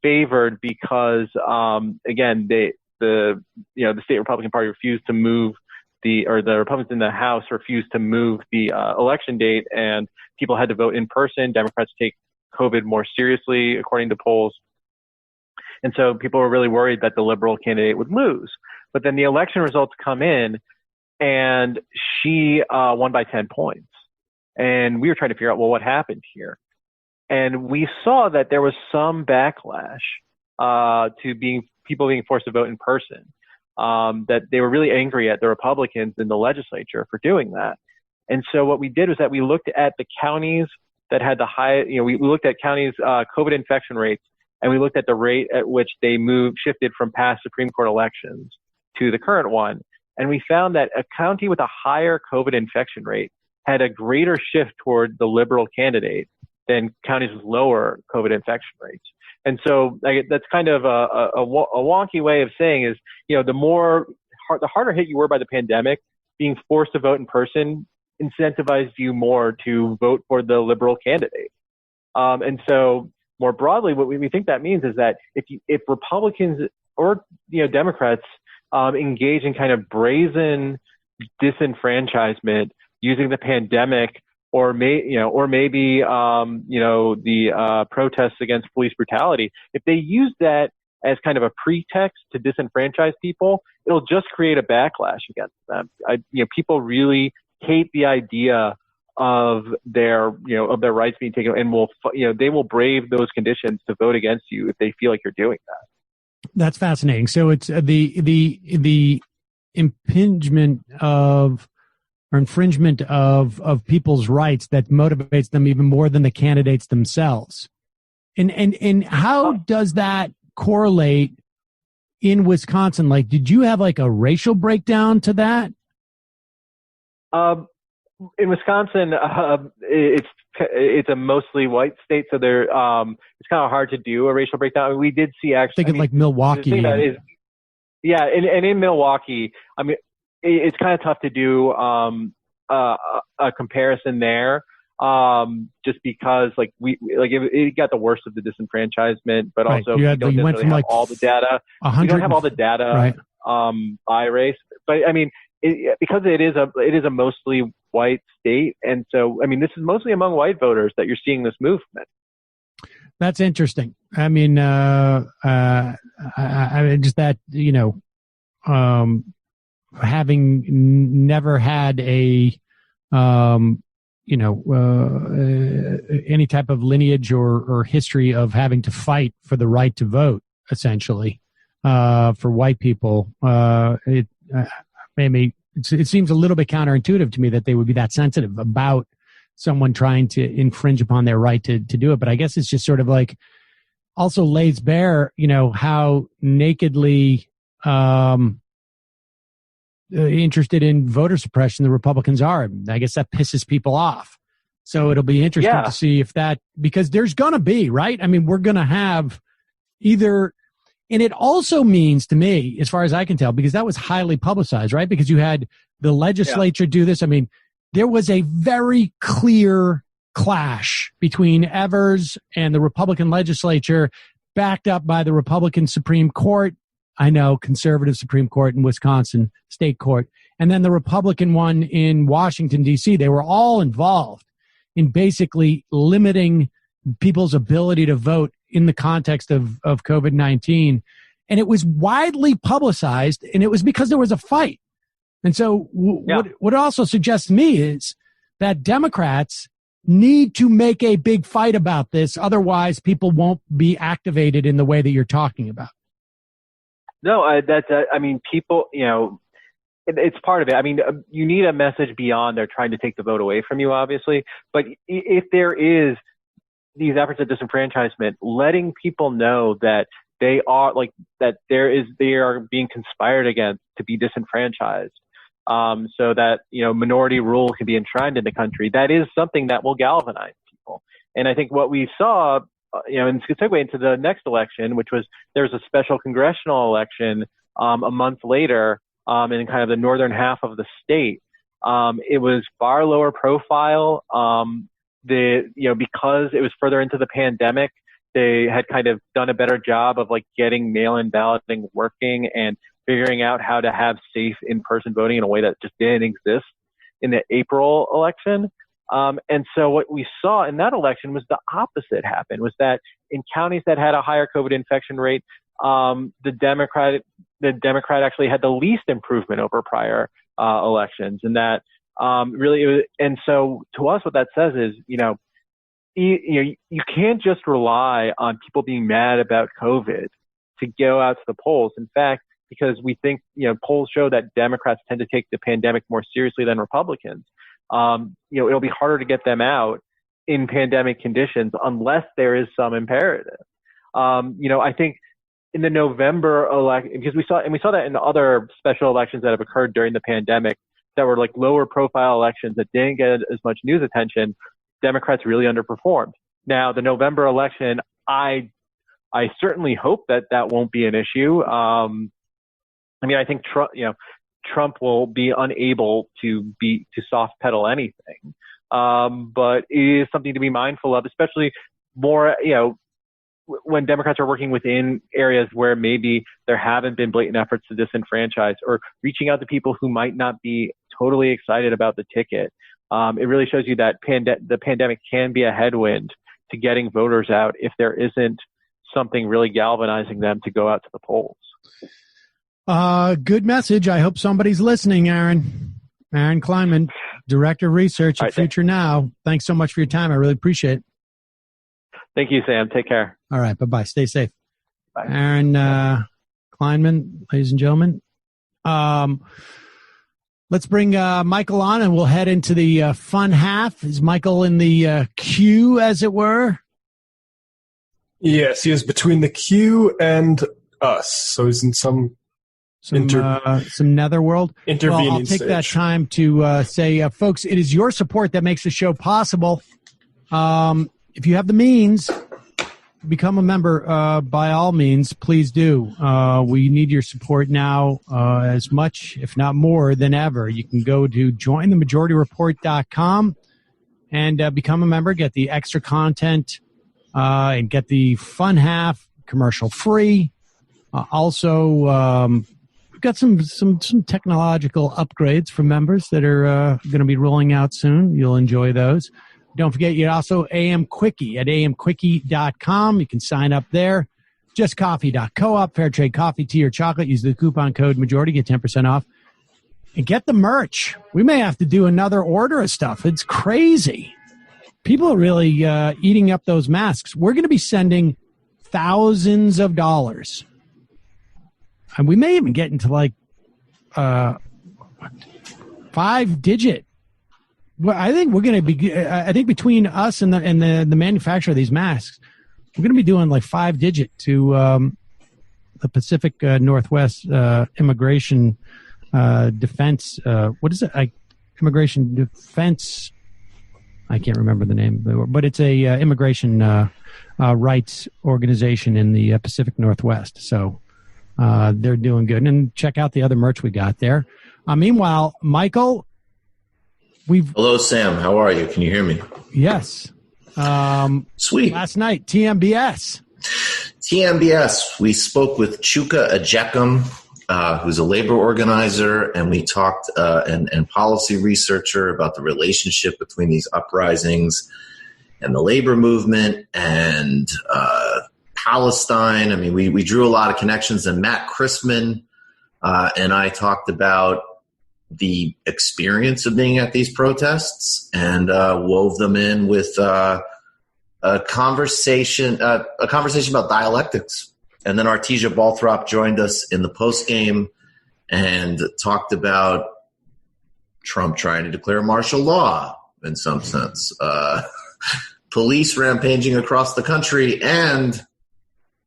favored because, again, the state Republican Party refused to move the Republicans in the House refused to move the election date, and people had to vote in person. Democrats take COVID more seriously, according to polls. And so people were really worried that the liberal candidate would lose. But then the election results come in, and she won by 10 points. And we were trying to figure out, well, what happened here? And we saw that there was some backlash to people being forced to vote in person, that they were really angry at the Republicans in the legislature for doing that. And so what we did was that we looked at the counties that had the high, we looked at counties' COVID infection rates, and we looked at the rate at which they shifted from past Supreme Court elections to the current one. And we found that a county with a higher COVID infection rate had a greater shift toward the liberal candidate than counties with lower COVID infection rates. And so that's kind of a wonky way of saying is, the harder hit you were by the pandemic, being forced to vote in person incentivized you more to vote for the liberal candidate. And so more broadly, what we think that means is that if Republicans or Democrats engage in kind of brazen disenfranchisement using the pandemic, or maybe the protests against police brutality, if they use that as kind of a pretext to disenfranchise people, it'll just create a backlash against them. People really hate the idea of their rights being taken, and they will brave those conditions to vote against you if they feel like you're doing that. That's fascinating. So it's the impingement of or infringement of people's rights that motivates them even more than the candidates themselves. And how does that correlate in Wisconsin? Like, did you have like a racial breakdown to that? In Wisconsin, it's a mostly white state, so it's kind of hard to do a racial breakdown. I mean, we did see thinking like Milwaukee. And in Milwaukee, I mean, it's kind of tough to do a comparison there, just because it got the worst of the disenfranchisement, but right. also you went from like all the data. We don't have all the data right. By race, but I mean. Because it is a mostly white state, and so I mean this is mostly among white voters that you're seeing this movement. That's interesting. I mean, I just that having never had any type of lineage or history of having to fight for the right to vote, essentially, for white people, it seems a little bit counterintuitive to me that they would be that sensitive about someone trying to infringe upon their right to do it. But I guess it's just sort of like also lays bare, how nakedly interested in voter suppression the Republicans are. I guess that pisses people off. So it'll be interesting to see if because there's going to be, right? I mean, we're going to have either. And it also means to me, as far as I can tell, because that was highly publicized, right? Because you had the legislature do this. I mean, there was a very clear clash between Evers and the Republican legislature, backed up by the Republican Supreme Court. I know, conservative Supreme Court in Wisconsin, state court. And then the Republican one in Washington, D.C. They were all involved in basically limiting people's ability to vote in the context of COVID-19. And it was widely publicized, and it was because there was a fight. And so what it also suggests to me is that Democrats need to make a big fight about this. Otherwise, people won't be activated in the way that you're talking about. No, people, it's part of it. I mean, you need a message beyond they're trying to take the vote away from you, obviously. But if there is these efforts at disenfranchisement, letting people know that they are they are being conspired against to be disenfranchised, so that minority rule can be enshrined in the country. That is something that will galvanize people. And I think what we saw, and it's a segue into the next election, which was there was a special congressional election a month later in kind of the northern half of the state. It was far lower profile. Because it was further into the pandemic, they had kind of done a better job of like getting mail-in balloting working and figuring out how to have safe in-person voting in a way that just didn't exist in the April election. And so what we saw in that election was the opposite happen, was that in counties that had a higher COVID infection rate, the Democrat actually had the least improvement over prior elections, and that really it was, and so to us what that says is, you can't just rely on people being mad about COVID to go out to the polls. In fact, because we think, polls show that Democrats tend to take the pandemic more seriously than Republicans. It'll be harder to get them out in pandemic conditions unless there is some imperative. I think in the November election, because we saw that in other special elections that have occurred during the pandemic that were like lower profile elections that didn't get as much news attention, Democrats really underperformed. Now, the November election, I certainly hope that won't be an issue. I think Trump will be unable to soft pedal anything. But it is something to be mindful of, especially more, when Democrats are working within areas where maybe there haven't been blatant efforts to disenfranchise, or reaching out to people who might not be totally excited about the ticket. It really shows you that the pandemic can be a headwind to getting voters out if there isn't something really galvanizing them to go out to the polls. Good message. I hope somebody's listening, Aaron. Aaron Kleinman, Director of Research at Future Now. Thanks so much for your time. I really appreciate it. Thank you, Sam. Take care. All right. Bye-bye. Stay safe. Bye. Aaron Kleinman, ladies and gentlemen. Let's bring Michael on, and we'll head into the fun half. Is Michael in the queue, as it were? Yes, he is between the queue and us. So he's in some netherworld intervening I'll take stage. that time to say, folks, it is your support that makes the show possible. If you have the means, become a member. By all means, please do. We need your support now as much, if not more, than ever. You can go to jointhemajorityreport.com and become a member, get the extra content, and get the fun half commercial free. Also, we've got some technological upgrades for members that are going to be rolling out soon. You'll enjoy those. Don't forget, you also AM Quickie at amquickie.com. You can sign up there. JustCoffee.coop, fair trade coffee, tea, or chocolate. Use the coupon code Majority, get 10% off. And get the merch. We may have to do another order of stuff. It's crazy. People are really eating up those masks. We're going to be sending thousands of dollars. And we may even get into like 5-digit. Well, I think we're going to be. I think between us and the manufacturer of these masks, we're going to be doing like 5-digit to the Pacific Northwest Immigration Defense. What is it? Immigration Defense. I can't remember the name, but it's a immigration rights organization in the Pacific Northwest. So they're doing good. And check out the other merch we got there. Meanwhile, Michael. Hello, Sam. How are you? Can you hear me? Yes. Sweet. Last night, TMBS. We spoke with Chuka Ajekum, who's a labor organizer, and we talked and policy researcher about the relationship between these uprisings and the labor movement and Palestine. I mean, we drew a lot of connections, and Matt Christman and I talked about the experience of being at these protests and wove them in with a conversation about dialectics. And then Artesia Balthrop joined us in the post game and talked about Trump trying to declare martial law in some sense, police rampaging across the country, and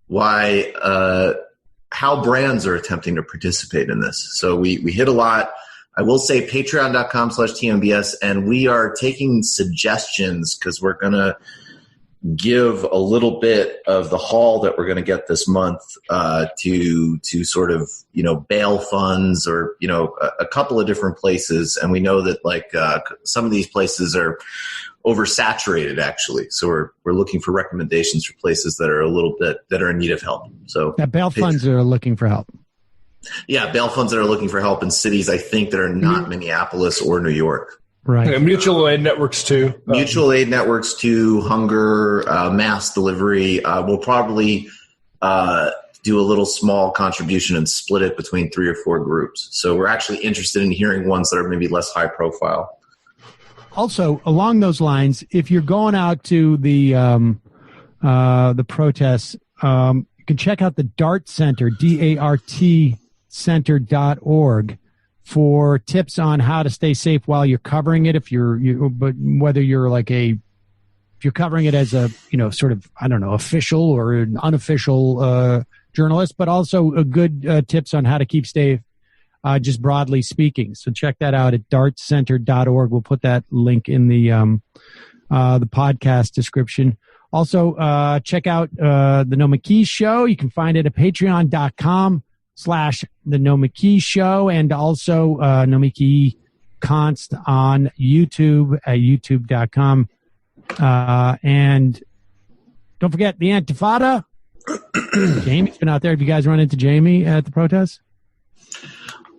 why how brands are attempting to participate in this. So we hit a lot. I will say patreon.com/TMBS, and we are taking suggestions because we're going to give a little bit of the haul that we're going to get this month to sort of, bail funds or, a couple of different places. And we know that some of these places are oversaturated, actually. So we're looking for recommendations for places that are that are in need of help. So bail funds are looking for help. Yeah, bail funds that are looking for help in cities, I think, that are not Minneapolis or New York. Right. Yeah, mutual aid networks too. Mutual aid networks too, hunger, mass delivery. We'll probably do a little small contribution and split it between 3 or 4 groups. So we're actually interested in hearing ones that are maybe less high profile. Also, along those lines, if you're going out to the protests, you can check out the DART Center, DART Center.org, for tips on how to stay safe while you're covering it. But whether you're if you're covering it as a, sort of, official or an unofficial journalist, but also a good tips on how to keep safe, just broadly speaking. So check that out at dartcenter.org. We'll put that link in the podcast description. Also, check out the No McKee Show. You can find it at patreon.com/the No McKee Show, and also No McKee Const on YouTube at youtube.com. And don't forget the Antifada. Jamie's been out there. Have you guys run into Jamie at the protests?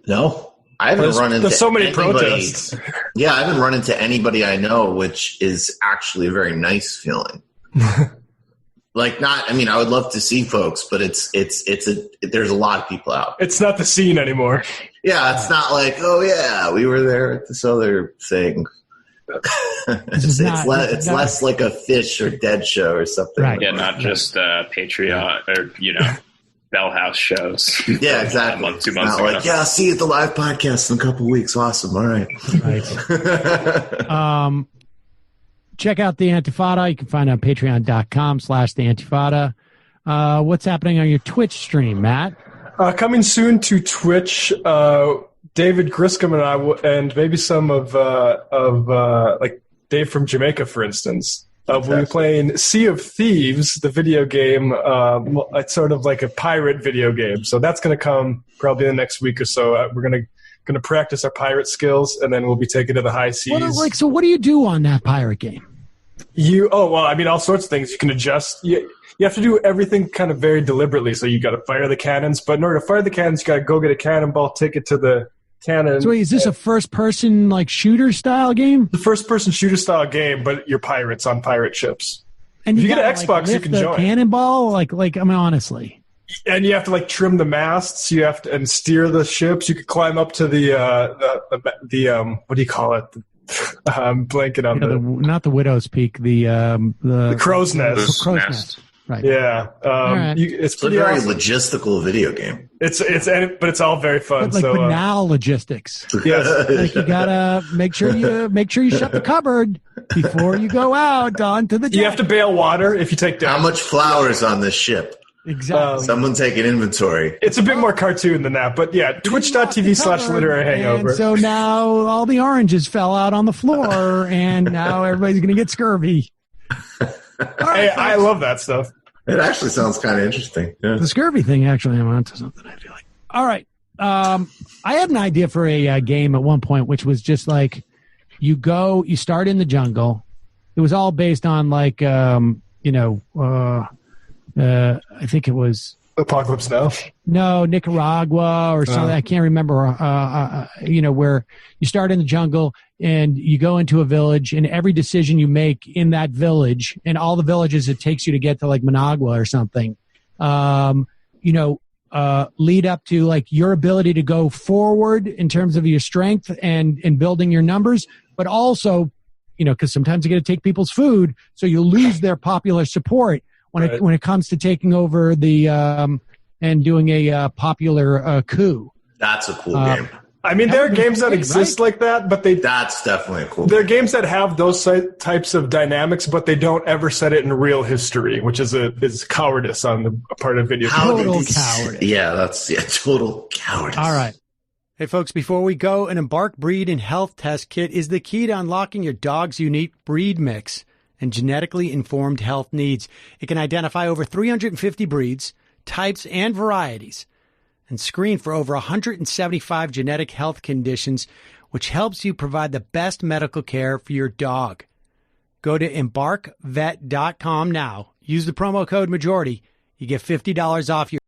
No, I haven't run into so many anybody. protests. Yeah, I haven't run into anybody I know, which is actually a very nice feeling. I would love to see folks, but there's a lot of people out. It's not the scene anymore. Yeah, it's not like, oh yeah, we were there at this other thing. It's less like a Fish or Dead show or something. Right. Yeah, not just Patreon or Bell House shows. Yeah, exactly. A month, 2 months not ago. see you at the live podcast in a couple of weeks. Awesome. All right. Check out the Antifada. You can find it on patreon.com/the Antifada. What's happening on your Twitch stream, Matt? Coming soon to Twitch, David Griscom and I and maybe some of Dave from Jamaica, for instance. We'll be playing Sea of Thieves, the video game. It's sort of like a pirate video game. So that's going to come probably in the next week or so. We're going to practice our pirate skills, and then we'll be taken to the high seas. So what do you do on that pirate game? All sorts of things. You can adjust. You have to do everything kind of very deliberately. So you got to fire the cannons, but in order to fire the cannons, you got to go get a cannonball, take it to the cannon. So wait, is this a first-person shooter style game? The first-person shooter style game, but you're pirates on pirate ships. And if you get an Xbox, you can join. Cannonball, honestly. And you have to trim the masts. You have to and steer the ships. You could climb up to the what do you call it? I'm blanking on not the Widow's Peak, the Crow's Nest. Crow's Nest. Right. Yeah. Right. It's a very awesome. logistical video game. But it's all very fun. But banal logistics. Yes. You gotta make sure you shut the cupboard before you go out onto the deck. You have to bail water if you take down. How much flour is on this ship? Exactly. Someone take an inventory. It's a bit more cartoon than that, but yeah, twitch.tv/literary hangover. And so now all the oranges fell out on the floor, and now everybody's going to get scurvy. Hey, I love that stuff. It actually sounds kind of interesting. Yeah. The scurvy thing, actually, I'm onto something, I feel like. All right. I had an idea for a game at one point, which was just you start in the jungle. It was all based on I think it was Apocalypse Now. No, Nicaragua or something. I can't remember. Where you start in the jungle and you go into a village, and every decision you make in that village and all the villages it takes you to get to Managua or something, lead up to your ability to go forward in terms of your strength and building your numbers, but also, because sometimes you got to take people's food, so you lose their popular support when it comes to taking over the and doing a popular coup. That's a cool game. I mean, there are games that exist like that, but that's definitely a cool game. There are games that have those types of dynamics, but they don't ever set it in real history, which is cowardice on the part of video games. Total cowardice. Yeah, that's total cowardice. All right. Hey, folks, before we go, an Embark Breed and Health Test Kit is the key to unlocking your dog's unique breed mix and genetically informed health needs. It can identify over 350 breeds, types, and varieties, and screen for over 175 genetic health conditions, which helps you provide the best medical care for your dog. Go to embarkvet.com now. Use the promo code majority. You get $50 off your